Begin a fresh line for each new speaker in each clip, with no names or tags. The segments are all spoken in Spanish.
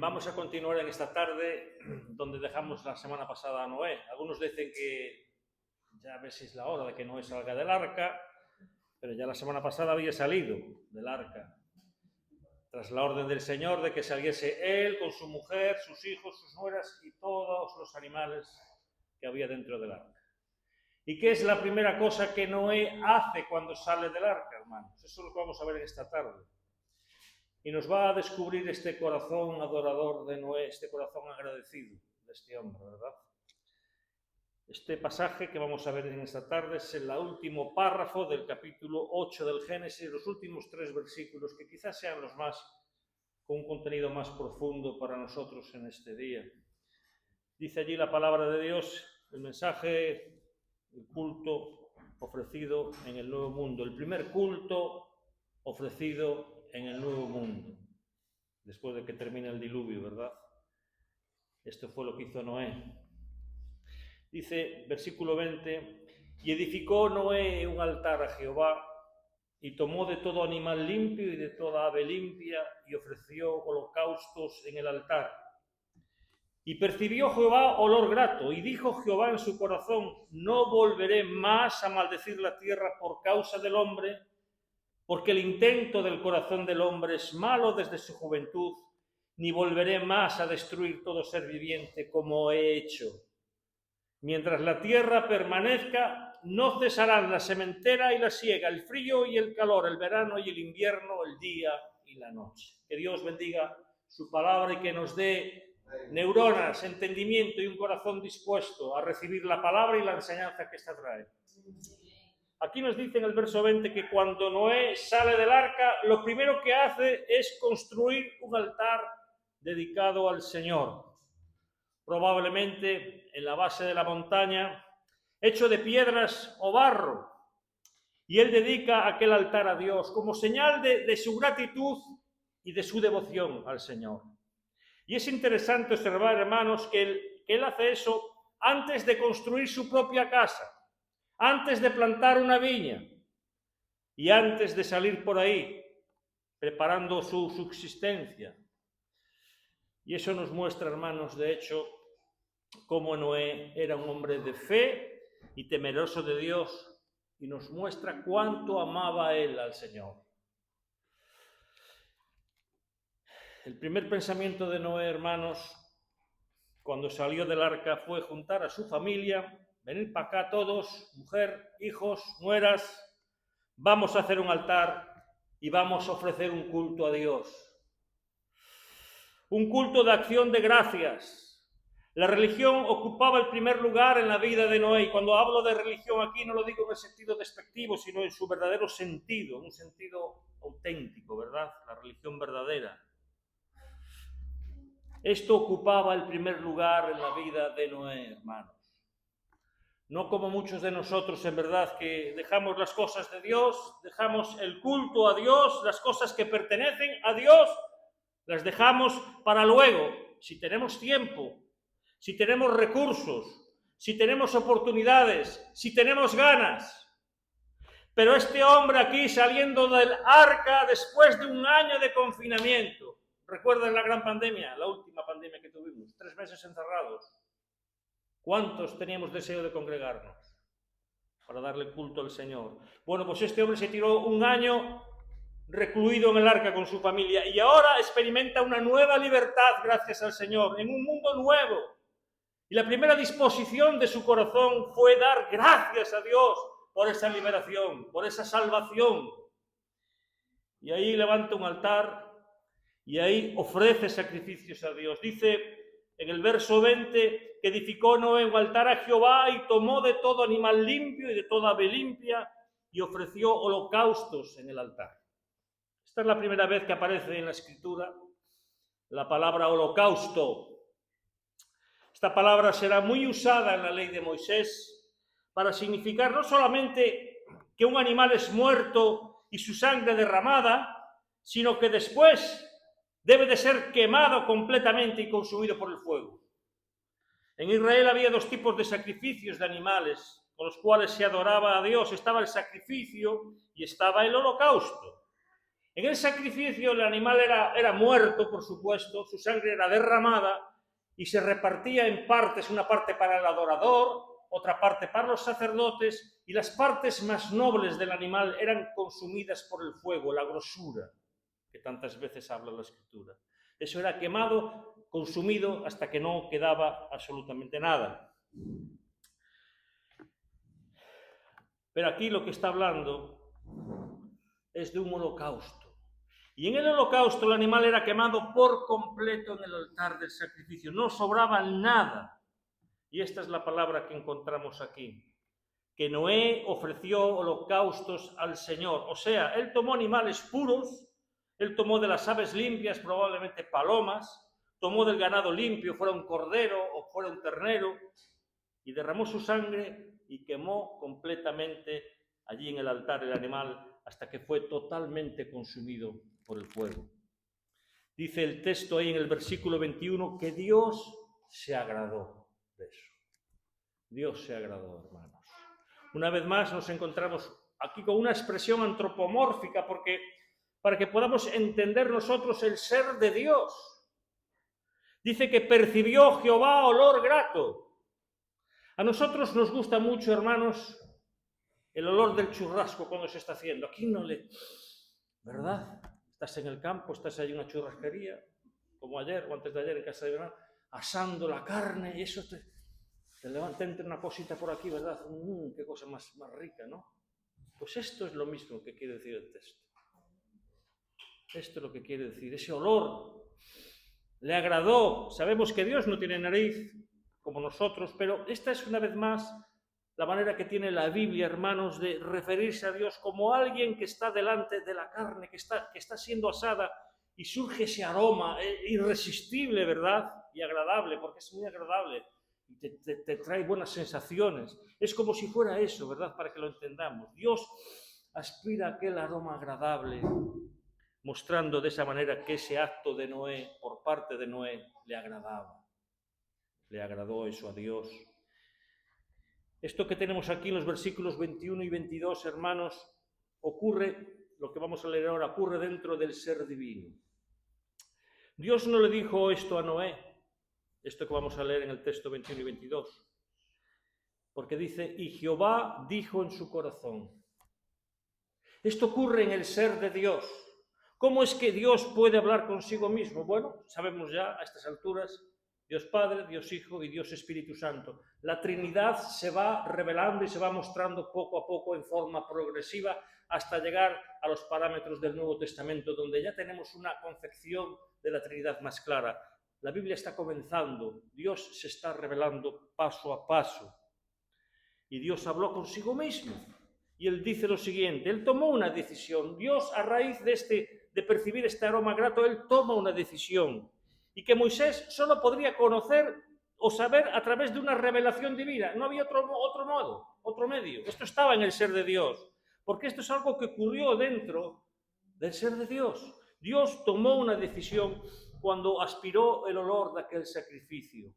Vamos a continuar en esta tarde donde dejamos la semana pasada a Noé. Algunos dicen que ya a ver si es la hora de que Noé salga del arca, pero ya la semana pasada había salido del arca, tras la orden del Señor de que saliese él con su mujer, sus hijos, sus nueras y todos los animales que había dentro del arca. ¿Y qué es la primera cosa que Noé hace cuando sale del arca, hermanos? Eso es lo que vamos a ver en esta tarde. Y nos va a descubrir este corazón adorador de Noé, este corazón agradecido de este hombre, ¿verdad? Este pasaje que vamos a ver en esta tarde es el último párrafo del capítulo 8 del Génesis, los últimos 3 versículos, que quizás sean los más, con un contenido más profundo para nosotros en este día. Dice allí la palabra de Dios, el mensaje, el culto ofrecido en el Nuevo Mundo, el primer culto ofrecido en el Nuevo Mundo, después de que termine el diluvio, ¿verdad? Esto fue lo que hizo Noé. Dice, versículo 20, y edificó Noé un altar a Jehová, y tomó de todo animal limpio y de toda ave limpia, y ofreció holocaustos en el altar. Y percibió Jehová olor grato, y dijo Jehová en su corazón, no volveré más a maldecir la tierra por causa del hombre, porque el intento del corazón del hombre es malo desde su juventud, ni volveré más a destruir todo ser viviente como he hecho. Mientras la tierra permanezca, no cesarán la sementera y la siega, el frío y el calor, el verano y el invierno, el día y la noche. Que Dios bendiga su palabra y que nos dé neuronas, entendimiento y un corazón dispuesto a recibir la palabra y la enseñanza que ésta trae. Aquí nos dice en el verso 20 que cuando Noé sale del arca, lo primero que hace es construir un altar dedicado al Señor. Probablemente en la base de la montaña, hecho de piedras o barro. Y él dedica aquel altar a Dios como señal de su gratitud y de su devoción al Señor. Y es interesante observar, hermanos, que él hace eso antes de construir su propia casa, antes de plantar una viña y antes de salir por ahí preparando su subsistencia. Y eso nos muestra, hermanos, de hecho, cómo Noé era un hombre de fe y temeroso de Dios, y nos muestra cuánto amaba él al Señor. El primer pensamiento de Noé, hermanos, cuando salió del arca fue juntar a su familia, venir para acá todos, mujer, hijos, nueras, vamos a hacer un altar y vamos a ofrecer un culto a Dios. Un culto de acción de gracias. La religión ocupaba el primer lugar en la vida de Noé. Y cuando hablo de religión aquí no lo digo en el sentido despectivo, sino en su verdadero sentido, en un sentido auténtico, ¿verdad? La religión verdadera. Esto ocupaba el primer lugar en la vida de Noé, hermanos. No como muchos de nosotros, en verdad, que dejamos las cosas de Dios, dejamos el culto a Dios, las cosas que pertenecen a Dios, las dejamos para luego, si tenemos tiempo, si tenemos recursos, si tenemos oportunidades, si tenemos ganas. Pero este hombre aquí saliendo del arca después de un año de confinamiento, recuerden la gran pandemia, la última pandemia que tuvimos, 3 meses encerrados. ¿Cuántos teníamos deseo de congregarnos para darle culto al Señor? Bueno, pues este hombre se tiró un año recluido en el arca con su familia y ahora experimenta una nueva libertad gracias al Señor, en un mundo nuevo. Y la primera disposición de su corazón fue dar gracias a Dios por esa liberación, por esa salvación. Y ahí levanta un altar y ahí ofrece sacrificios a Dios. Dice en el verso 20 que edificó Noé un altar a Jehová y tomó de todo animal limpio y de toda ave limpia y ofreció holocaustos en el altar. Esta es la primera vez que aparece en la Escritura la palabra holocausto. Esta palabra será muy usada en la ley de Moisés para significar no solamente que un animal es muerto y su sangre derramada, sino que después debe de ser quemado completamente y consumido por el fuego. En Israel había 2 tipos de sacrificios de animales con los cuales se adoraba a Dios. Estaba el sacrificio y estaba el holocausto. En el sacrificio el animal era muerto, por supuesto, su sangre era derramada y se repartía en partes, una parte para el adorador, otra parte para los sacerdotes, y las partes más nobles del animal eran consumidas por el fuego, la grosura, que tantas veces habla la Escritura. Eso era quemado, consumido, hasta que no quedaba absolutamente nada. Pero aquí lo que está hablando es de un holocausto. Y en el holocausto el animal era quemado por completo en el altar del sacrificio. No sobraba nada. Y esta es la palabra que encontramos aquí. Que Noé ofreció holocaustos al Señor. O sea, él tomó animales puros, él tomó de las aves limpias, probablemente palomas, tomó del ganado limpio, fuera un cordero o fuera un ternero, y derramó su sangre y quemó completamente allí en el altar el animal hasta que fue totalmente consumido por el fuego. Dice el texto ahí en el versículo 21 que Dios se agradó de eso. Dios se agradó, hermanos. Una vez más nos encontramos aquí con una expresión antropomórfica para que podamos entender nosotros el ser de Dios. Dice que percibió Jehová olor grato. A nosotros nos gusta mucho, hermanos, el olor del churrasco cuando se está haciendo. Aquí no le... ¿Verdad? Estás en el campo, estás ahí en una churrasquería, como ayer o antes de ayer en casa de verano, asando la carne y eso te levanta entre una cosita por aquí, ¿verdad? Qué cosa más rica, ¿no? Pues esto es lo mismo que quiere decir el texto. Esto es lo que quiere decir, ese olor le agradó. Sabemos que Dios no tiene nariz como nosotros, pero esta es una vez más la manera que tiene la Biblia, hermanos, de referirse a Dios como alguien que está delante de la carne, que está siendo asada y surge ese aroma irresistible, ¿verdad? Y agradable, porque es muy agradable. Te trae buenas sensaciones. Es como si fuera eso, ¿verdad? Para que lo entendamos. Dios aspira a aquel aroma agradable, mostrando de esa manera que ese acto de Noé, por parte de Noé, le agradaba. Le agradó eso a Dios. Esto que tenemos aquí en los versículos 21 y 22, hermanos, ocurre, lo que vamos a leer ahora, ocurre dentro del ser divino. Dios no le dijo esto a Noé, esto que vamos a leer en el texto 21 y 22, porque dice, y Jehová dijo en su corazón. Esto ocurre en el ser de Dios. ¿Cómo es que Dios puede hablar consigo mismo? Bueno, sabemos ya a estas alturas, Dios Padre, Dios Hijo y Dios Espíritu Santo. La Trinidad se va revelando y se va mostrando poco a poco en forma progresiva hasta llegar a los parámetros del Nuevo Testamento, donde ya tenemos una concepción de la Trinidad más clara. La Biblia está comenzando, Dios se está revelando paso a paso. Y Dios habló consigo mismo. Y él dice lo siguiente, él tomó una decisión. Dios, a raíz de percibir este aroma grato, él toma una decisión. Y que Moisés solo podría conocer o saber a través de una revelación divina. No había otro modo, otro medio. Esto estaba en el ser de Dios. Porque esto es algo que ocurrió dentro del ser de Dios. Dios tomó una decisión cuando aspiró el olor de aquel sacrificio.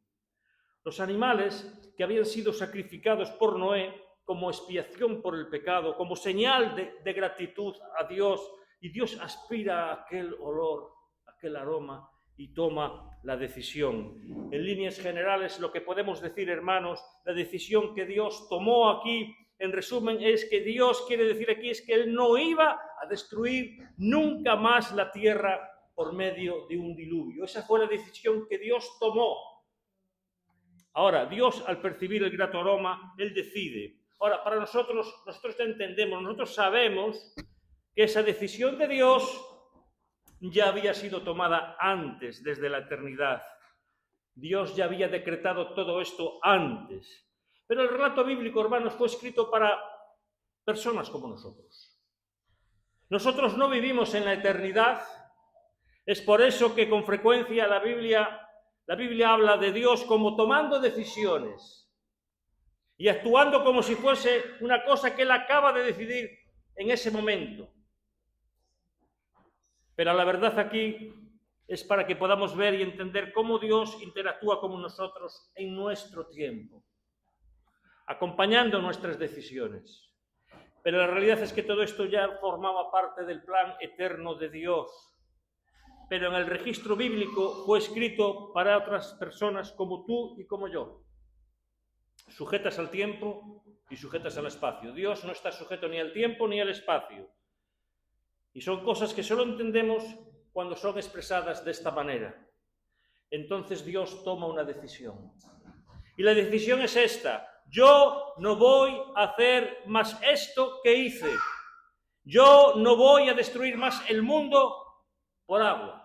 Los animales que habían sido sacrificados por Noé como expiación por el pecado, como señal de gratitud a Dios, y Dios aspira a aquel olor, aquel aroma, y toma la decisión. En líneas generales, lo que podemos decir, hermanos, la decisión que Dios tomó aquí, en resumen, es que Dios quiere decir aquí es que Él no iba a destruir nunca más la tierra por medio de un diluvio. Esa fue la decisión que Dios tomó. Ahora, Dios, al percibir el grato aroma, Él decide. Ahora, para nosotros ya entendemos, nosotros sabemos que esa decisión de Dios ya había sido tomada antes, desde la eternidad. Dios ya había decretado todo esto antes. Pero el relato bíblico, hermanos, fue escrito para personas como nosotros. Nosotros no vivimos en la eternidad. Es por eso que con frecuencia la Biblia habla de Dios como tomando decisiones y actuando como si fuese una cosa que Él acaba de decidir en ese momento. Pero la verdad aquí es para que podamos ver y entender cómo Dios interactúa con nosotros en nuestro tiempo, acompañando nuestras decisiones. Pero la realidad es que todo esto ya formaba parte del plan eterno de Dios. Pero en el registro bíblico fue escrito para otras personas como tú y como yo, sujetas al tiempo y sujetas al espacio. Dios no está sujeto ni al tiempo ni al espacio. Y son cosas que solo entendemos cuando son expresadas de esta manera. Entonces Dios toma una decisión. Y la decisión es esta: yo no voy a hacer más esto que hice. Yo no voy a destruir más el mundo por agua.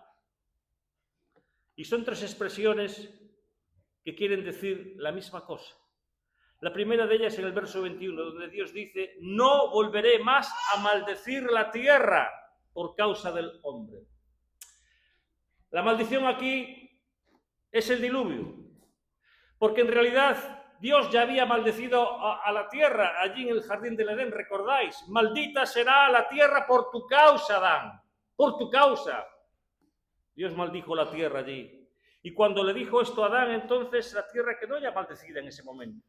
Y son tres expresiones que quieren decir la misma cosa. La primera de ellas en el verso 21, donde Dios dice: no volveré más a maldecir la tierra por causa del hombre. La maldición aquí es el diluvio, porque en realidad Dios ya había maldecido a la tierra allí en el jardín del Edén, ¿recordáis? Maldita será la tierra por tu causa, Adán, por tu causa. Dios maldijo la tierra allí. Y cuando le dijo esto a Adán, entonces la tierra quedó ya maldecida en ese momento,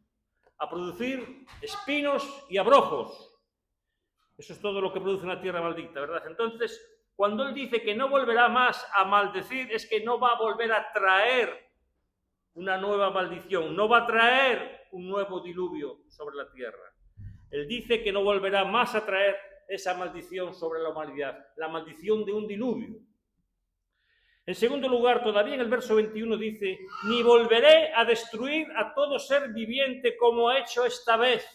a producir espinos y abrojos. Eso es todo lo que produce una tierra maldita, ¿verdad? Entonces, cuando él dice que no volverá más a maldecir, es que no va a volver a traer una nueva maldición, no va a traer un nuevo diluvio sobre la tierra. Él dice que no volverá más a traer esa maldición sobre la humanidad, la maldición de un diluvio. En segundo lugar, todavía en el verso 21 dice: ni volveré a destruir a todo ser viviente como he hecho esta vez.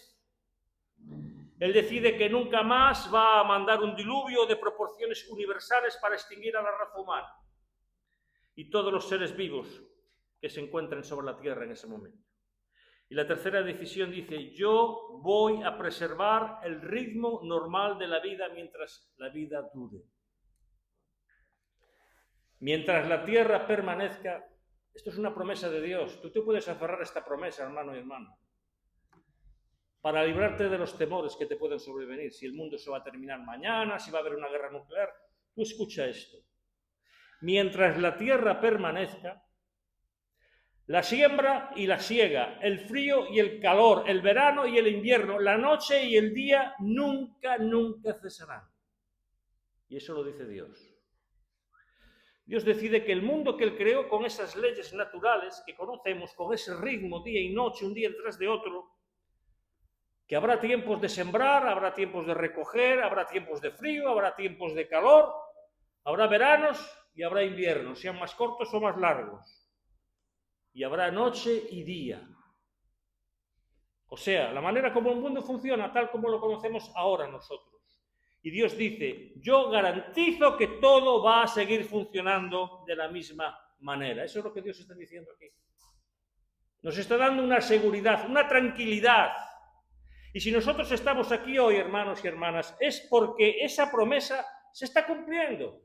Él decide que nunca más va a mandar un diluvio de proporciones universales para extinguir a la raza humana y todos los seres vivos que se encuentren sobre la tierra en ese momento. Y la tercera decisión dice: yo voy a preservar el ritmo normal de la vida mientras la vida dure. Mientras la tierra permanezca. Esto es una promesa de Dios. Tú te puedes aferrar a esta promesa, hermano y hermana, para librarte de los temores que te pueden sobrevenir. Si el mundo se va a terminar mañana, si va a haber una guerra nuclear. Tú escucha esto. Mientras la tierra permanezca, la siembra y la siega, el frío y el calor, el verano y el invierno, la noche y el día nunca cesarán. Y eso lo dice Dios. Dios decide que el mundo que Él creó con esas leyes naturales que conocemos, con ese ritmo día y noche, un día detrás de otro, que habrá tiempos de sembrar, habrá tiempos de recoger, habrá tiempos de frío, habrá tiempos de calor, habrá veranos y habrá inviernos, sean más cortos o más largos. Y habrá noche y día. O sea, la manera como el mundo funciona, tal como lo conocemos ahora nosotros. Y Dios dice: yo garantizo que todo va a seguir funcionando de la misma manera. Eso es lo que Dios está diciendo aquí. Nos está dando una seguridad, una tranquilidad. Y si nosotros estamos aquí hoy, hermanos y hermanas, es porque esa promesa se está cumpliendo.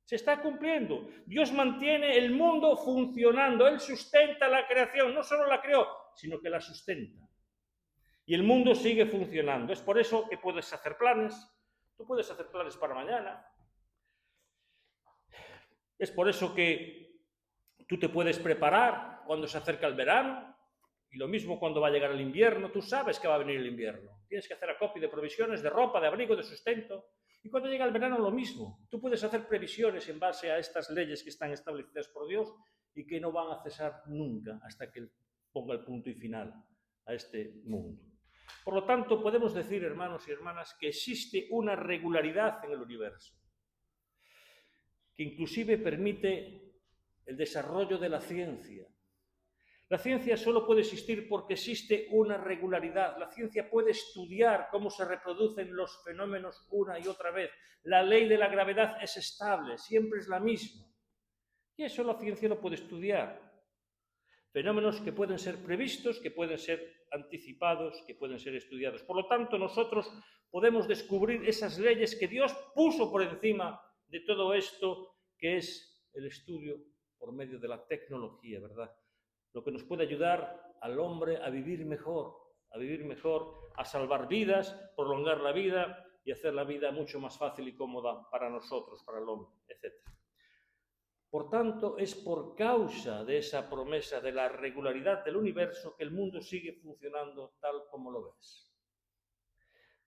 Se está cumpliendo. Dios mantiene el mundo funcionando. Él sustenta la creación. No solo la creó, sino que la sustenta. Y el mundo sigue funcionando. Es por eso que puedes hacer planes. Tú puedes hacer planes para mañana. Es por eso que tú te puedes preparar cuando se acerca el verano. Y lo mismo cuando va a llegar el invierno. Tú sabes que va a venir el invierno. Tienes que hacer acopio de provisiones, de ropa, de abrigo, de sustento. Y cuando llega el verano lo mismo. Tú puedes hacer previsiones en base a estas leyes que están establecidas por Dios y que no van a cesar nunca hasta que Él ponga el punto y final a este mundo. Por lo tanto, podemos decir, hermanos y hermanas, que existe una regularidad en el universo, que inclusive permite el desarrollo de la ciencia. La ciencia solo puede existir porque existe una regularidad. La ciencia puede estudiar cómo se reproducen los fenómenos una y otra vez. La ley de la gravedad es estable, siempre es la misma. Y eso la ciencia lo puede estudiar. Fenómenos que pueden ser previstos, que pueden ser anticipados, que pueden ser estudiados. Por lo tanto, nosotros podemos descubrir esas leyes que Dios puso por encima de todo esto, que es el estudio por medio de la tecnología, ¿verdad? Lo que nos puede ayudar al hombre a vivir mejor, a salvar vidas, prolongar la vida y hacer la vida mucho más fácil y cómoda para nosotros, para el hombre, etc. Por tanto, es por causa de esa promesa de la regularidad del universo que el mundo sigue funcionando tal como lo ves.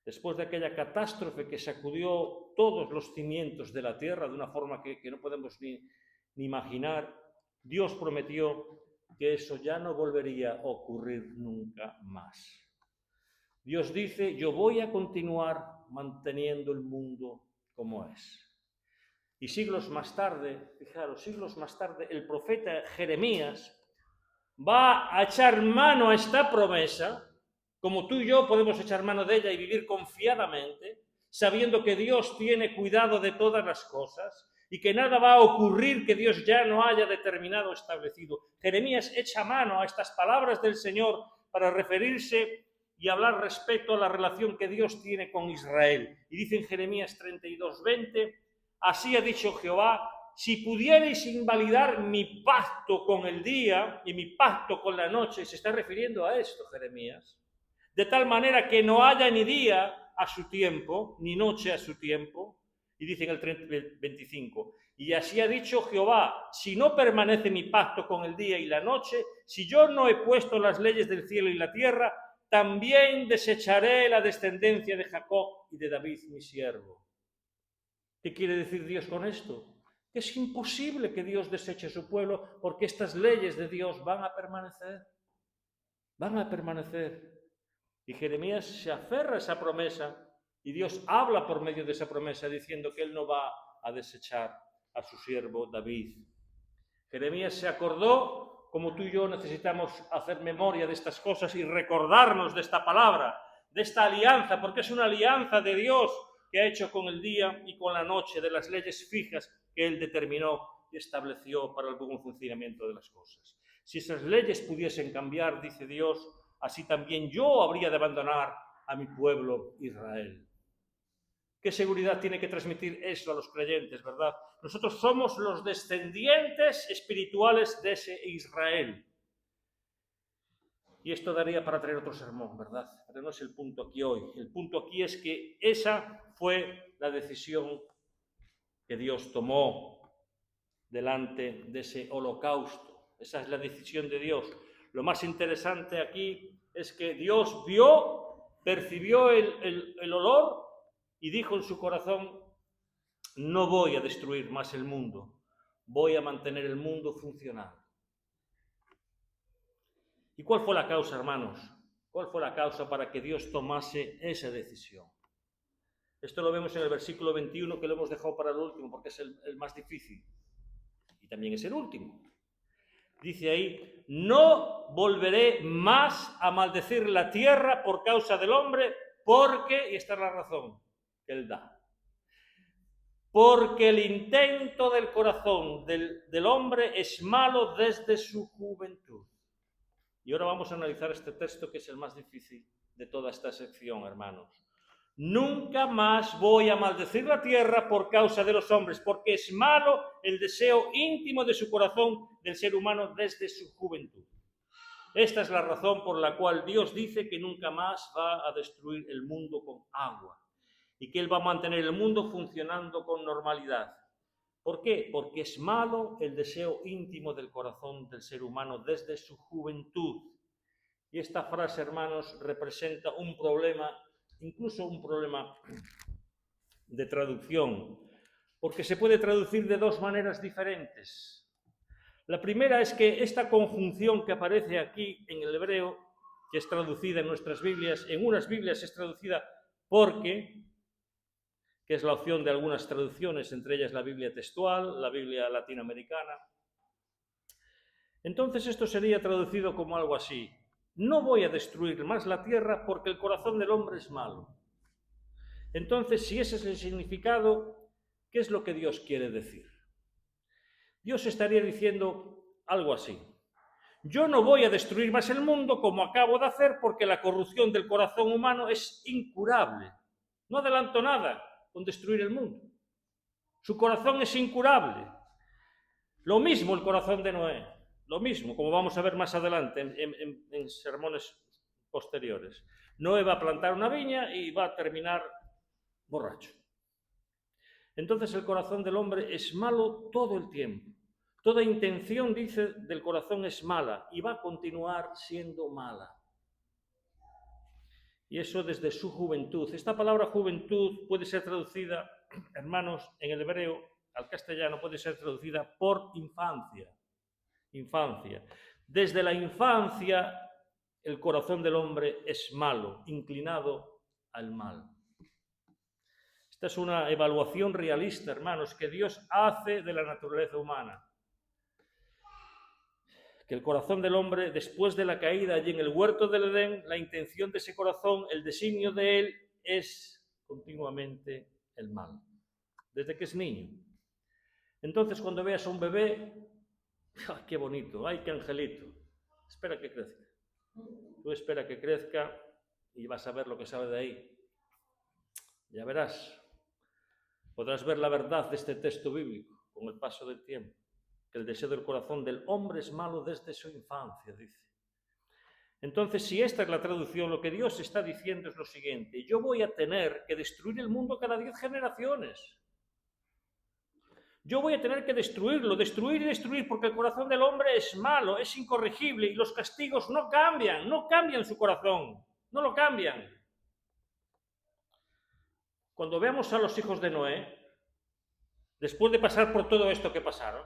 después de aquella catástrofe que sacudió todos los cimientos de la tierra de una forma que no podemos ni imaginar, Dios prometió que eso ya no volvería a ocurrir nunca más. Dios dice, yo voy a continuar manteniendo el mundo como es. Y siglos más tarde, fijaros, siglos más tarde, el profeta Jeremías va a echar mano a esta promesa, como tú y yo podemos echar mano de ella y vivir confiadamente, sabiendo que Dios tiene cuidado de todas las cosas y que nada va a ocurrir que Dios ya no haya determinado o establecido. Jeremías echa mano a estas palabras del Señor para referirse y hablar respecto a la relación que Dios tiene con Israel. Y dice en Jeremías 32:20, así ha dicho Jehová, si pudierais invalidar mi pacto con el día y mi pacto con la noche, se está refiriendo a esto Jeremías, de tal manera que no haya ni día a su tiempo, ni noche a su tiempo. Y dice en el 25, y así ha dicho Jehová, si no permanece mi pacto con el día y la noche, si yo no he puesto las leyes del cielo y la tierra, también desecharé la descendencia de Jacob y de David mi siervo. ¿Qué quiere decir Dios con esto? Que es imposible que Dios deseche a su pueblo porque estas leyes de Dios van a permanecer. Van a permanecer. Y Jeremías se aferra a esa promesa y Dios habla por medio de esa promesa diciendo que Él no va a desechar a su siervo David. Jeremías se acordó, como tú y yo necesitamos hacer memoria de estas cosas y recordarnos de esta palabra, de esta alianza, porque es una alianza de Dios que ha hecho con el día y con la noche, de las leyes fijas que Él determinó y estableció para el buen funcionamiento de las cosas. Si esas leyes pudiesen cambiar, dice Dios, así también yo habría de abandonar a mi pueblo Israel. ¿Qué seguridad tiene que transmitir eso a los creyentes, verdad? Nosotros somos los descendientes espirituales de ese Israel. Y esto daría para traer otro sermón, ¿verdad? Pero no es el punto aquí hoy. El punto aquí es que esa fue la decisión que Dios tomó delante de ese holocausto. Esa es la decisión de Dios. Lo más interesante aquí es que Dios percibió el olor y dijo en su corazón, no voy a destruir más el mundo, voy a mantener el mundo funcionando. ¿Y cuál fue la causa, hermanos? ¿Cuál fue la causa para que Dios tomase esa decisión? Esto lo vemos en el versículo 21, que lo hemos dejado para el último, porque es el más difícil. Y también es el último. Dice ahí, no volveré más a maldecir la tierra por causa del hombre, porque, y esta es la razón que Él da, porque el intento del corazón del hombre es malo desde su juventud. Y ahora vamos a analizar este texto, que es el más difícil de toda esta sección, hermanos. Nunca más voy a maldecir la tierra por causa de los hombres, porque es malo el deseo íntimo de su corazón del ser humano desde su juventud. Esta es la razón por la cual Dios dice que nunca más va a destruir el mundo con agua y que Él va a mantener el mundo funcionando con normalidad. ¿Por qué? Porque es malo el deseo íntimo del corazón del ser humano desde su juventud. Y esta frase, hermanos, representa un problema, incluso un problema de traducción, porque se puede traducir de dos maneras diferentes. La primera es que esta conjunción que aparece aquí en el hebreo, que es traducida en nuestras Biblias, en unas Biblias es traducida porque, que es la opción de algunas traducciones, entre ellas la Biblia textual, la Biblia latinoamericana. Entonces esto sería traducido como algo así: no voy a destruir más la tierra porque el corazón del hombre es malo. Entonces, si ese es el significado, ¿qué es lo que Dios quiere decir? Dios estaría diciendo algo así: yo no voy a destruir más el mundo como acabo de hacer porque la corrupción del corazón humano es incurable. No adelanto nada con destruir el mundo. Su corazón es incurable. Lo mismo el corazón de Noé. Lo mismo, como vamos a ver más adelante en sermones posteriores. Noé va a plantar una viña y va a terminar borracho. Entonces el corazón del hombre es malo todo el tiempo. Toda intención, dice, del corazón es mala y va a continuar siendo mala. Y eso desde su juventud. Esta palabra juventud puede ser traducida, hermanos, en el hebreo al castellano, puede ser traducida por infancia. Infancia. Desde la infancia, el corazón del hombre es malo, inclinado al mal. Esta es una evaluación realista, hermanos, que Dios hace de la naturaleza humana. Que el corazón del hombre, después de la caída allí en el huerto del Edén, la intención de ese corazón, el designio de él, es continuamente el mal, desde que es niño. Entonces, cuando veas a un bebé, ¡ay, qué bonito! ¡Ay, qué angelito! Espera que crezca. Tú espera que crezca y vas a ver lo que sale de ahí. Ya verás. Podrás ver la verdad de este texto bíblico con el paso del tiempo. Que el deseo del corazón del hombre es malo desde su infancia, dice. Entonces, si esta es la traducción, lo que Dios está diciendo es lo siguiente: yo voy a tener que destruir el mundo cada 10 generaciones. Yo voy a tener que destruirlo, destruir y destruir, porque el corazón del hombre es malo, es incorregible, y los castigos no cambian su corazón, no lo cambian. Cuando veamos a los hijos de Noé, después de pasar por todo esto que pasaron,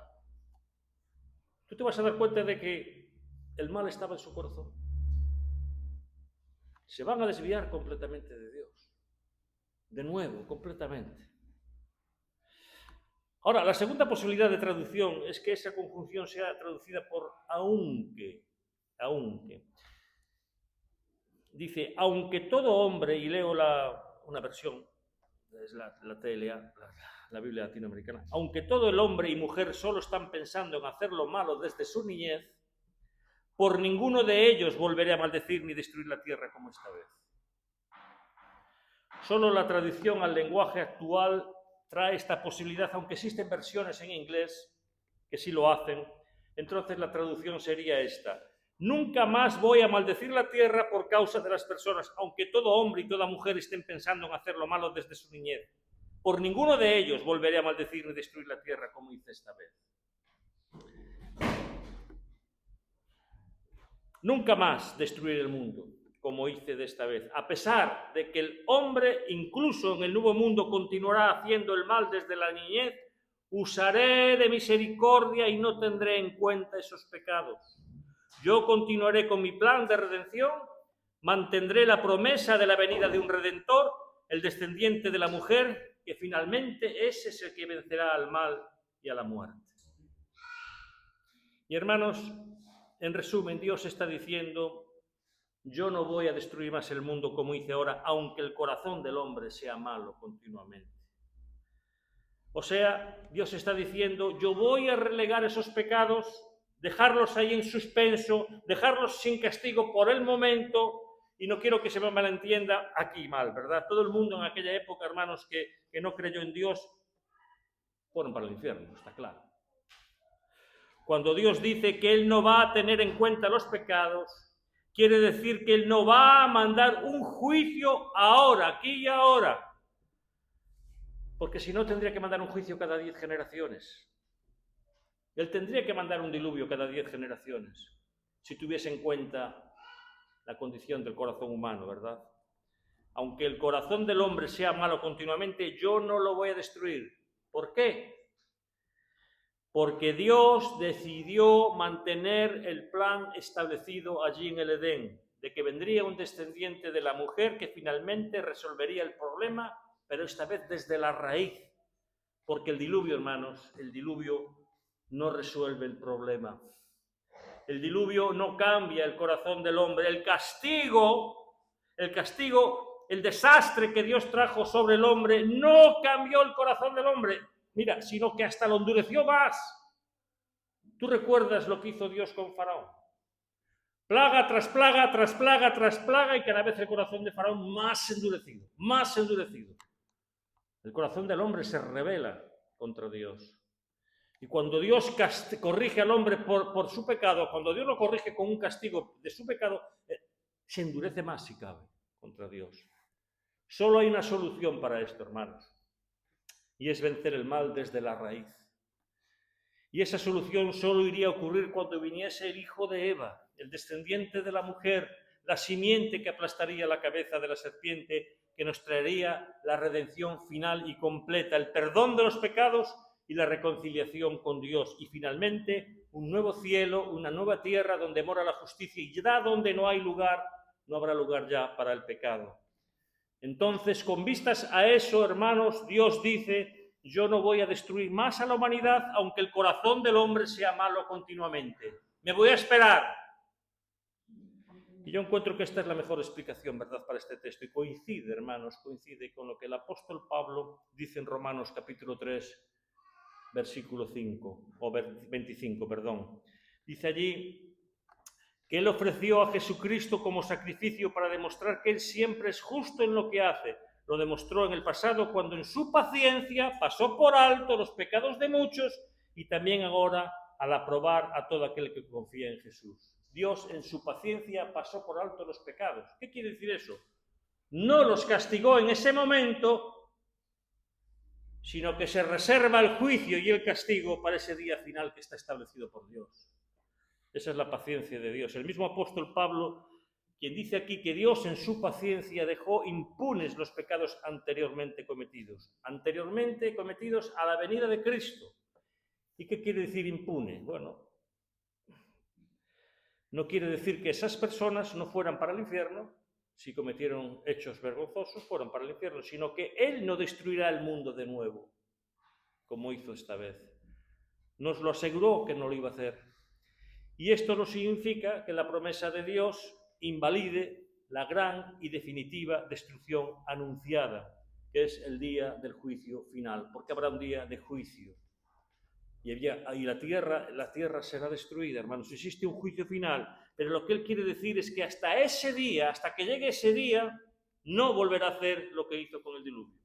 tú te vas a dar cuenta de que el mal estaba en su corazón. Se van a desviar completamente de Dios. De nuevo, completamente. Ahora, la segunda posibilidad de traducción es que esa conjunción sea traducida por aunque. Aunque. Dice, aunque todo hombre, y leo una versión, es la TLA, la Biblia latinoamericana, aunque todo el hombre y mujer solo están pensando en hacer lo malo desde su niñez, por ninguno de ellos volveré a maldecir ni destruir la tierra como esta vez. Solo la traducción al lenguaje actual trae esta posibilidad, aunque existen versiones en inglés que sí lo hacen. Entonces la traducción sería esta: nunca más voy a maldecir la tierra por causa de las personas, aunque todo hombre y toda mujer estén pensando en hacer lo malo desde su niñez. Por ninguno de ellos volveré a maldecir ni destruir la tierra como hice esta vez. Nunca más destruir el mundo como hice de esta vez, a pesar de que el hombre, incluso en el nuevo mundo, continuará haciendo el mal desde la niñez. Usaré de misericordia y no tendré en cuenta esos pecados. Yo continuaré con mi plan de redención, mantendré la promesa de la venida de un Redentor, el descendiente de la mujer, que finalmente ese es el que vencerá al mal y a la muerte. Y hermanos, en resumen, Dios está diciendo: yo no voy a destruir más el mundo como hice ahora, aunque el corazón del hombre sea malo continuamente. O sea, Dios está diciendo: yo voy a relegar esos pecados, dejarlos ahí en suspenso, dejarlos sin castigo por el momento, y no quiero que se me malentienda aquí mal, ¿verdad? Todo el mundo en aquella época, hermanos, que no creyó en Dios, fueron para el infierno, está claro. Cuando Dios dice que Él no va a tener en cuenta los pecados, quiere decir que Él no va a mandar un juicio ahora, aquí y ahora. Porque si no, tendría que mandar un juicio cada 10 generaciones. Él tendría que mandar un diluvio cada 10 generaciones, si tuviese en cuenta la condición del corazón humano, ¿verdad? Aunque el corazón del hombre sea malo continuamente, yo no lo voy a destruir. ¿Por qué? Porque Dios decidió mantener el plan establecido allí en el Edén, de que vendría un descendiente de la mujer que finalmente resolvería el problema, pero esta vez desde la raíz. Porque el diluvio, hermanos, el diluvio no resuelve el problema. El diluvio no cambia el corazón del hombre. El castigo, el desastre que Dios trajo sobre el hombre no cambió el corazón del hombre. Mira, sino que hasta lo endureció más. ¿Tú recuerdas lo que hizo Dios con Faraón? Plaga tras plaga, tras plaga, tras plaga, y cada vez el corazón de Faraón más endurecido, más endurecido. El corazón del hombre se rebela contra Dios. Y cuando Dios corrige al hombre por su pecado, cuando Dios lo corrige con un castigo de su pecado, se endurece más si cabe contra Dios. Solo hay una solución para esto, hermanos, y es vencer el mal desde la raíz. Y esa solución solo iría a ocurrir cuando viniese el hijo de Eva, el descendiente de la mujer, la simiente que aplastaría la cabeza de la serpiente, que nos traería la redención final y completa, el perdón de los pecados y la reconciliación con Dios. Y finalmente, un nuevo cielo, una nueva tierra donde mora la justicia, y ya donde no hay lugar, no habrá lugar ya para el pecado. Entonces, con vistas a eso, hermanos, Dios dice: yo no voy a destruir más a la humanidad, aunque el corazón del hombre sea malo continuamente. Me voy a esperar. Y yo encuentro que esta es la mejor explicación, ¿verdad?, para este texto. Y coincide, hermanos, coincide con lo que el apóstol Pablo dice en Romanos capítulo 3, versículo 5, o 25, perdón. Dice allí que Él ofreció a Jesucristo como sacrificio para demostrar que Él siempre es justo en lo que hace. Lo demostró en el pasado cuando en su paciencia pasó por alto los pecados de muchos, y también ahora al aprobar a todo aquel que confía en Jesús. Dios en su paciencia pasó por alto los pecados. ¿Qué quiere decir eso? No los castigó en ese momento, sino que se reserva el juicio y el castigo para ese día final que está establecido por Dios. Esa es la paciencia de Dios. El mismo apóstol Pablo, quien dice aquí que Dios en su paciencia dejó impunes los pecados anteriormente cometidos a la venida de Cristo. ¿Y qué quiere decir impune? Bueno, no quiere decir que esas personas no fueran para el infierno, si cometieron hechos vergonzosos, fueron para el infierno, sino que Él no destruirá el mundo de nuevo, como hizo esta vez. Nos lo aseguró que no lo iba a hacer. Y esto no significa que la promesa de Dios invalide la gran y definitiva destrucción anunciada, que es el día del juicio final, porque habrá un día de juicio. Y la tierra será destruida, hermanos. Existe un juicio final, pero lo que Él quiere decir es que hasta ese día, hasta que llegue ese día, no volverá a hacer lo que hizo con el diluvio.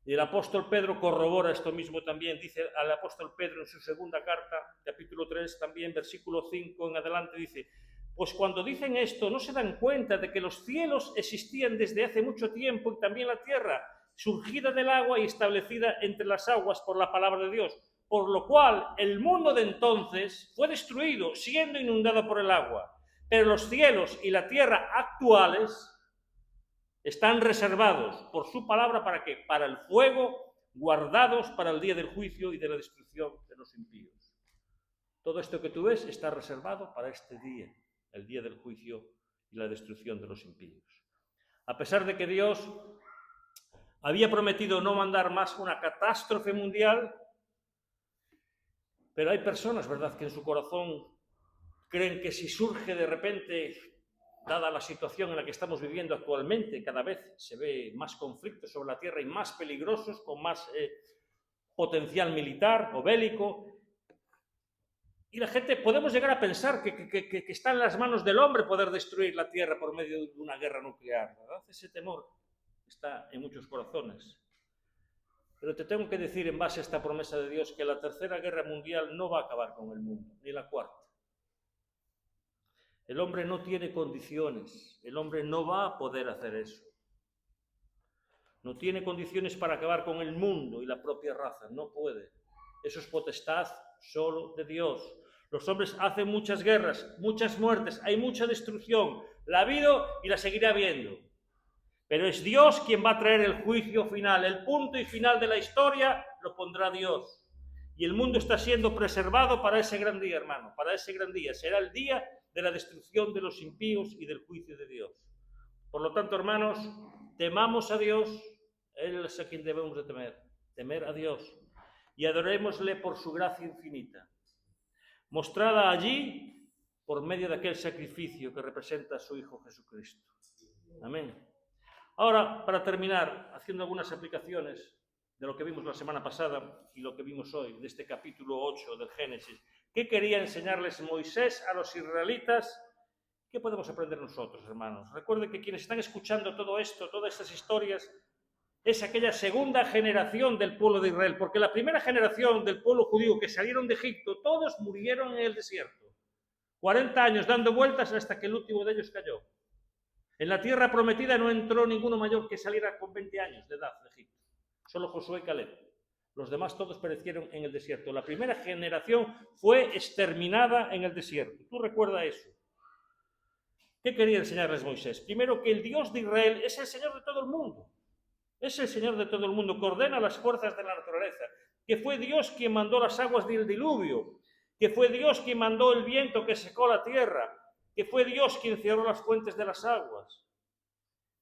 Y el apóstol Pedro corrobora esto mismo también. Dice al apóstol Pedro en su segunda carta, capítulo 3, también versículo 5 en adelante, dice: pues cuando dicen esto, ¿no se dan cuenta de que los cielos existían desde hace mucho tiempo, y también la tierra, surgida del agua y establecida entre las aguas por la palabra de Dios? Por lo cual el mundo de entonces fue destruido, siendo inundado por el agua. Pero los cielos y la tierra actuales están reservados por su palabra, ¿para qué? Para el fuego, guardados para el día del juicio y de la destrucción de los impíos. Todo esto que tú ves está reservado para este día, el día del juicio y la destrucción de los impíos. A pesar de que Dios había prometido no mandar más una catástrofe mundial, pero hay personas, ¿verdad?, que en su corazón creen que si surge de repente, dada la situación en la que estamos viviendo actualmente, cada vez se ve más conflictos sobre la tierra y más peligrosos, con más potencial militar o bélico. Y la gente, podemos llegar a pensar que está en las manos del hombre poder destruir la tierra por medio de una guerra nuclear, ¿verdad? Ese temor está en muchos corazones. Pero te tengo que decir, en base a esta promesa de Dios, que la tercera guerra mundial no va a acabar con el mundo, ni la cuarta. El hombre no tiene condiciones, el hombre no va a poder hacer eso. No tiene condiciones para acabar con el mundo y la propia raza, no puede. Eso es potestad solo de Dios. Los hombres hacen muchas guerras, muchas muertes, hay mucha destrucción, la ha habido y la seguirá habiendo. Pero es Dios quien va a traer el juicio final, el punto y final de la historia lo pondrá Dios. Y el mundo está siendo preservado para ese gran día, hermano, para ese gran día. Será el día de la destrucción de los impíos y del juicio de Dios. Por lo tanto, hermanos, temamos a Dios, Él es a quien debemos de temer a Dios, y adorémosle por su gracia infinita, mostrada allí por medio de aquel sacrificio que representa a su Hijo Jesucristo. Amén. Ahora, para terminar, haciendo algunas aplicaciones de lo que vimos la semana pasada y lo que vimos hoy, de este capítulo 8 del Génesis. ¿Qué quería enseñarles Moisés a los israelitas? ¿Qué podemos aprender nosotros, hermanos? Recuerden que quienes están escuchando todo esto, todas estas historias, es aquella segunda generación del pueblo de Israel, porque la primera generación del pueblo judío que salieron de Egipto, todos murieron en el desierto. 40 años dando vueltas hasta que el último de ellos cayó. En la tierra prometida no entró ninguno mayor que saliera con 20 años de edad de Egipto. Solo Josué y Caleb. Los demás todos perecieron en el desierto. La primera generación fue exterminada en el desierto. Tú recuerda eso. ¿Qué quería enseñarles Moisés? Primero, que el Dios de Israel es el Señor de todo el mundo. Es el Señor de todo el mundo, que ordena las fuerzas de la naturaleza, que fue Dios quien mandó las aguas del diluvio, que fue Dios quien mandó el viento que secó la tierra, que fue Dios quien cerró las fuentes de las aguas.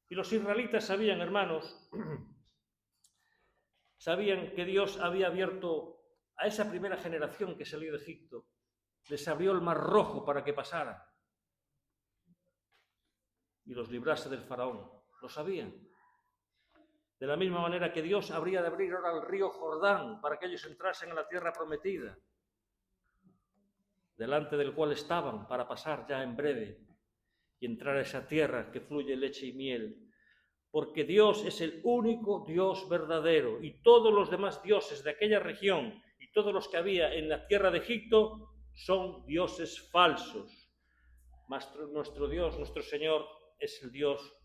Y los israelitas sabían, hermanos, sabían que Dios había abierto a esa primera generación que salió de Egipto, les abrió el mar rojo para que pasaran y los librase del faraón. Lo sabían. De la misma manera que Dios habría de abrir ahora el río Jordán para que ellos entrasen en la tierra prometida, delante del cual estaban para pasar ya en breve y entrar a esa tierra que fluye leche y miel. Porque Dios es el único Dios verdadero y todos los demás dioses de aquella región y todos los que había en la tierra de Egipto son dioses falsos. Mas nuestro Dios, nuestro Señor, es el Dios,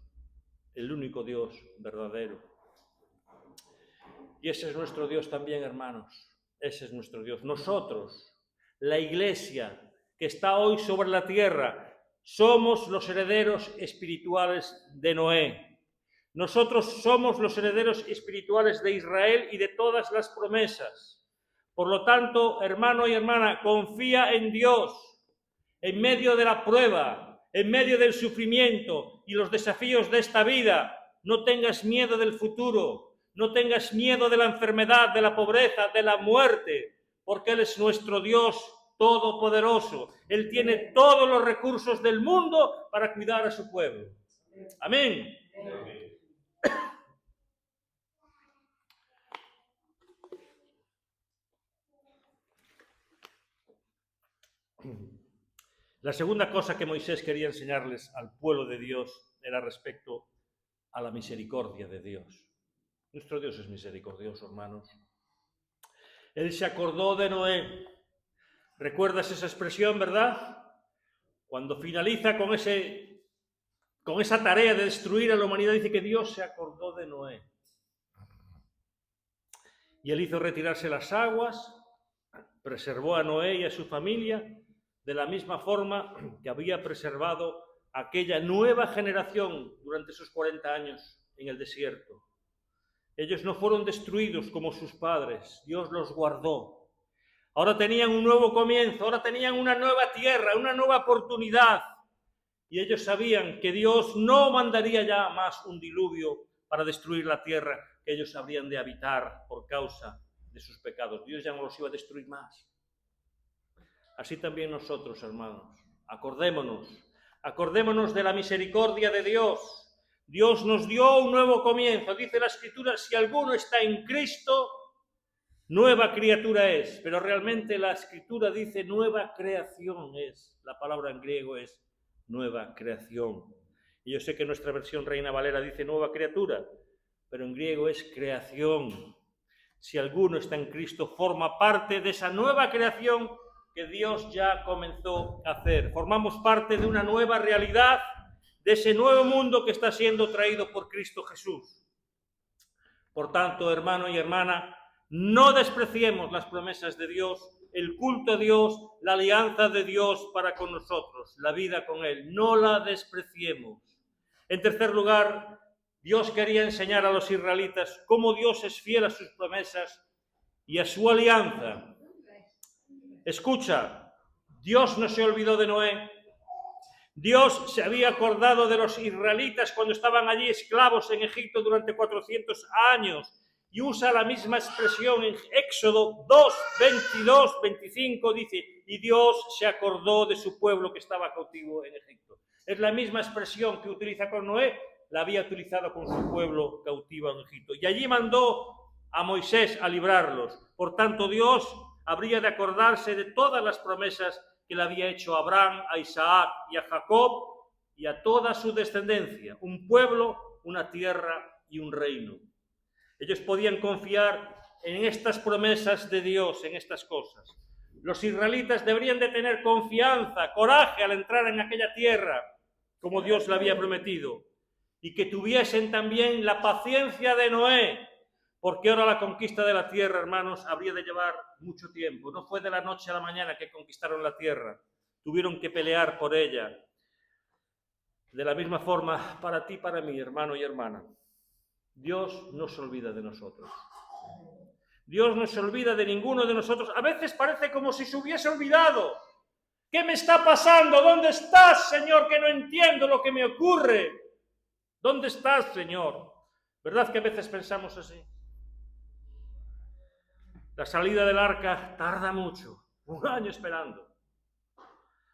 el único Dios verdadero. Y ese es nuestro Dios también, hermanos. Ese es nuestro Dios. Nosotros, la Iglesia que está hoy sobre la tierra, somos los herederos espirituales de Noé. Nosotros somos los herederos espirituales de Israel y de todas las promesas. Por lo tanto, hermano y hermana, confía en Dios en medio de la prueba, en medio del sufrimiento y los desafíos de esta vida. No tengas miedo del futuro, no tengas miedo de la enfermedad, de la pobreza, de la muerte, porque Él es nuestro Dios todopoderoso. Él tiene todos los recursos del mundo para cuidar a su pueblo. Amén. Amén. La segunda cosa que Moisés quería enseñarles al pueblo de Dios era respecto a la misericordia de Dios. Nuestro Dios es misericordioso, hermanos. Él se acordó de Noé. ¿Recuerdas esa expresión, verdad? Cuando finaliza con esa tarea de destruir a la humanidad, dice que Dios se acordó de Noé. Y Él hizo retirarse las aguas, preservó a Noé y a su familia, de la misma forma que había preservado a aquella nueva generación durante esos 40 años en el desierto. Ellos no fueron destruidos como sus padres, Dios los guardó. Ahora tenían un nuevo comienzo, ahora tenían una nueva tierra, una nueva oportunidad. Y ellos sabían que Dios no mandaría ya más un diluvio para destruir la tierra que ellos habrían de habitar por causa de sus pecados. Dios ya no los iba a destruir más. Así también nosotros, hermanos, acordémonos de la misericordia de Dios. Dios nos dio un nuevo comienzo. Dice la Escritura, si alguno está en Cristo, nueva criatura es. Pero realmente la Escritura dice nueva creación es. La palabra en griego es nueva creación. Y yo sé que nuestra versión Reina Valera dice nueva criatura, pero en griego es creación. Si alguno está en Cristo, forma parte de esa nueva creación que Dios ya comenzó a hacer. Formamos parte de una nueva realidad, de ese nuevo mundo que está siendo traído por Cristo Jesús. Por tanto, hermano y hermana, no despreciemos las promesas de Dios, el culto a Dios, la alianza de Dios para con nosotros, la vida con Él. No la despreciemos. En tercer lugar, Dios quería enseñar a los israelitas cómo Dios es fiel a sus promesas y a su alianza. Escucha, Dios no se olvidó de Noé. Dios se había acordado de los israelitas cuando estaban allí esclavos en Egipto durante 400 años y usa la misma expresión en Éxodo 2, 22, 25, dice, y Dios se acordó de su pueblo que estaba cautivo en Egipto. Es la misma expresión que utiliza con Noé, la había utilizado con su pueblo cautivo en Egipto. Y allí mandó a Moisés a librarlos. Por tanto, Dios habría de acordarse de todas las promesas que le había hecho a Abraham, a Isaac y a Jacob y a toda su descendencia, un pueblo, una tierra y un reino. Ellos podían confiar en estas promesas de Dios, en estas cosas. Los israelitas deberían de tener confianza, coraje al entrar en aquella tierra, como Dios le había prometido, y que tuviesen también la paciencia de Noé, porque ahora la conquista de la tierra, hermanos, habría de llevar mucho tiempo. No fue de la noche a la mañana que conquistaron la tierra. Tuvieron que pelear por ella. De la misma forma, para ti, para mí, hermano y hermana, Dios no se olvida de nosotros. Dios no se olvida de ninguno de nosotros. A veces parece como si se hubiese olvidado. ¿Qué me está pasando? ¿Dónde estás, Señor? Que no entiendo lo que me ocurre. ¿Dónde estás, Señor? ¿Verdad que a veces pensamos así? La salida del arca tarda mucho, 1 año esperando.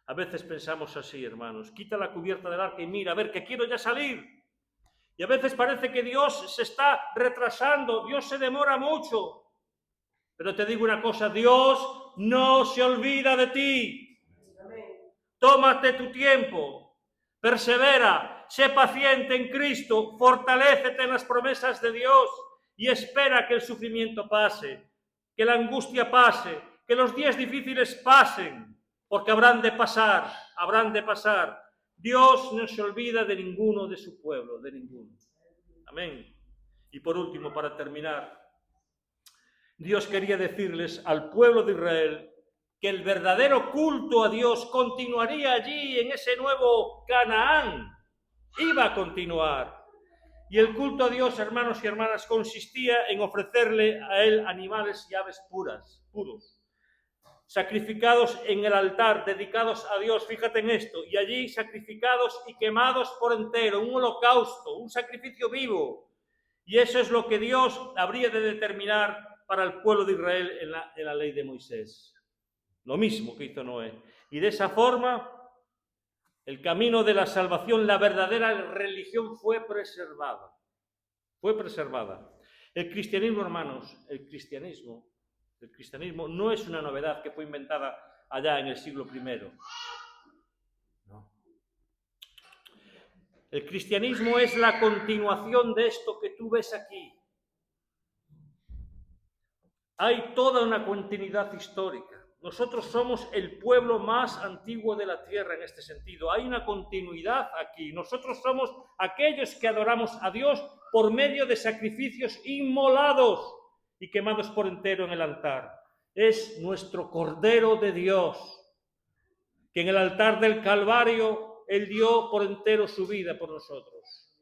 A veces pensamos así, hermanos. Quita la cubierta del arca y mira, a ver, que quiero ya salir. Y a veces parece que Dios se está retrasando, Dios se demora mucho. Pero te digo una cosa, Dios no se olvida de ti. Tómate tu tiempo, persevera, sé paciente en Cristo, fortalécete en las promesas de Dios y espera que el sufrimiento pase, que la angustia pase, que los días difíciles pasen, porque habrán de pasar, habrán de pasar. Dios no se olvida de ninguno de su pueblo, de ninguno. Amén. Y por último, para terminar, Dios quería decirles al pueblo de Israel que el verdadero culto a Dios continuaría allí en ese nuevo Canaán. Iba a continuar. Y el culto a Dios, hermanos y hermanas, consistía en ofrecerle a Él animales y aves puros, sacrificados en el altar, dedicados a Dios, fíjate en esto, y allí sacrificados y quemados por entero, un holocausto, un sacrificio vivo. Y eso es lo que Dios habría de determinar para el pueblo de Israel en la ley de Moisés. Lo mismo que hizo Noé. Y de esa forma, el camino de la salvación, la verdadera religión fue preservada. Fue preservada. El cristianismo, hermanos, el cristianismo no es una novedad que fue inventada allá en el siglo I. No. El cristianismo es la continuación de esto que tú ves aquí. Hay toda una continuidad histórica. Nosotros somos el pueblo más antiguo de la tierra en este sentido. Hay una continuidad aquí. Nosotros somos aquellos que adoramos a Dios por medio de sacrificios inmolados y quemados por entero en el altar. Es nuestro Cordero de Dios, que en el altar del Calvario Él dio por entero su vida por nosotros.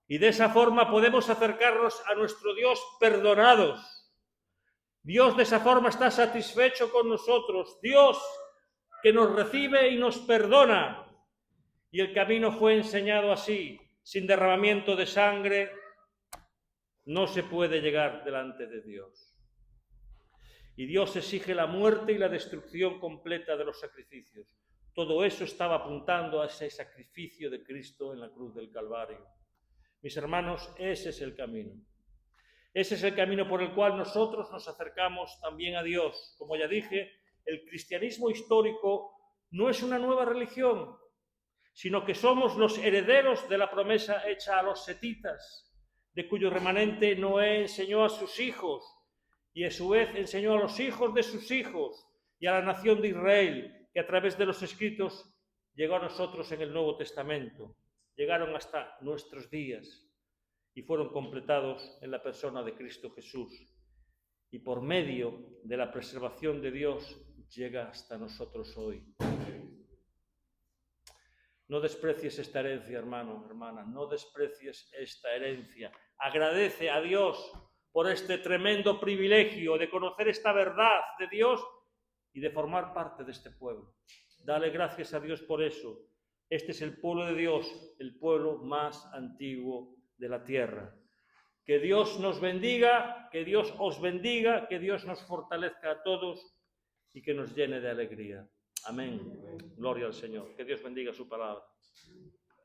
Y de esa forma podemos acercarnos a nuestro Dios perdonados. Dios de esa forma está satisfecho con nosotros. Dios que nos recibe y nos perdona. Y el camino fue enseñado así. Sin derramamiento de sangre no se puede llegar delante de Dios. Y Dios exige la muerte y la destrucción completa de los sacrificios. Todo eso estaba apuntando a ese sacrificio de Cristo en la cruz del Calvario. Mis hermanos, ese es el camino. Ese es el camino por el cual nosotros nos acercamos también a Dios. Como ya dije, el cristianismo histórico no es una nueva religión, sino que somos los herederos de la promesa hecha a los setitas, de cuyo remanente Noé enseñó a sus hijos, y a su vez enseñó a los hijos de sus hijos y a la nación de Israel, que a través de los escritos llegó a nosotros en el Nuevo Testamento. Llegaron hasta nuestros días y fueron completados en la persona de Cristo Jesús. Y por medio de la preservación de Dios llega hasta nosotros hoy. No desprecies esta herencia, hermano, hermana, no desprecies esta herencia. Agradece a Dios por este tremendo privilegio de conocer esta verdad de Dios y de formar parte de este pueblo. Dale gracias a Dios por eso. Este es el pueblo de Dios, el pueblo más antiguo de la tierra. Que Dios nos bendiga, que Dios os bendiga, que Dios nos fortalezca a todos y que nos llene de alegría. Amén. Gloria al Señor. Que Dios bendiga su palabra.